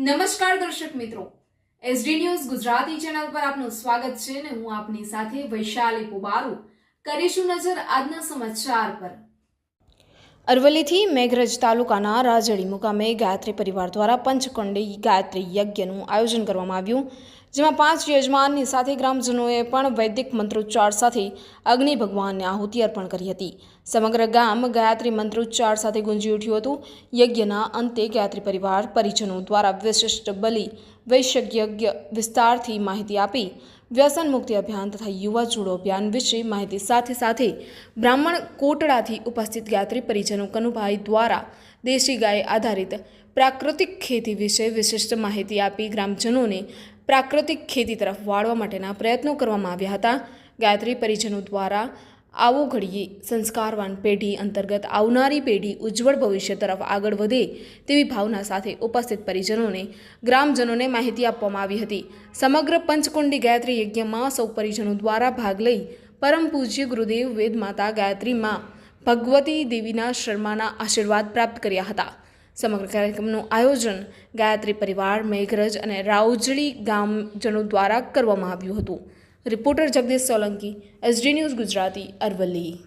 નમસ્કાર દર્શક મિત્રો, એસડી ન્યૂઝ ગુજરાતી ચેનલ પર આપનું સ્વાગત છે અને હું આપની સાથે વૈશાલી પોબારુ કરીશું નજર આજના સમાચાર પર। અરવલ્લીથી મેઘરજ તાલુકાના રાજડી મુકામે ગાયત્રી પરિવાર દ્વારા પંચકુંડી ગાયત્રી યજ્ઞનું આયોજન કરવામાં આવ્યું, જેમાં 5 યજમાનની સાથે ગ્રામજનોએ પણ વૈદિક મંત્રોચ્ચાર સાથે અગ્નિ ભગવાનને આહુતિ અર્પણ કરી હતી। સમગ્ર ગામ ગાયત્રી મંત્રોચ્ચાર સાથે ગુંજી ઉઠ્યું હતું। યજ્ઞના અંતે ગાયત્રી પરિવાર પરિજનો દ્વારા વિશિષ્ટ બલિ વૈશ્યયજ્ઞ વિસ્તારથી માહિતી આપી વ્યસન મુક્તિ અભિયાન તથા યુવા જોડો અભિયાન વિશે માહિતી સાથે બ્રાહ્મણ કોટડાથી ઉપસ્થિત ગાયત્રી પરિજનો કનુભાઈ દ્વારા દેશી ગાય આધારિત પ્રાકૃતિક ખેતી વિશે વિશિષ્ટ માહિતી આપી ગ્રામજનોને પ્રાકૃતિક ખેતી તરફ વાળવા માટેના પ્રયત્નો કરવામાં આવ્યા હતા। ગાયત્રી પરિજનો દ્વારા આવો ઘડીએ સંસ્કારવાન પેઢી અંતર્ગત આવનારી પેઢી ઉજ્જવળ ભવિષ્ય તરફ આગળ વધે તેવી ભાવના સાથે ઉપસ્થિત પરિજનોને ગ્રામજનોને માહિતી આપવામાં આવી હતી। સમગ્ર પંચકુંડી ગાયત્રી યજ્ઞમાં સૌ પરિજનો દ્વારા ભાગ લઈ પરમ પૂજ્ય ગુરુદેવ વેદ માતા ગાયત્રી માં ભગવતી દેવીના શર્માના આશીર્વાદ પ્રાપ્ત કર્યા હતા। સમગ્ર કાર્યક્રમનું આયોજન ગાયત્રી પરિવાર મેઘરજ અને રાઉજળી ગામજનો દ્વારા કરવામાં આવ્યું હતું। Reporter Jagdish Solanki, SD news Gujarati, Aravalli.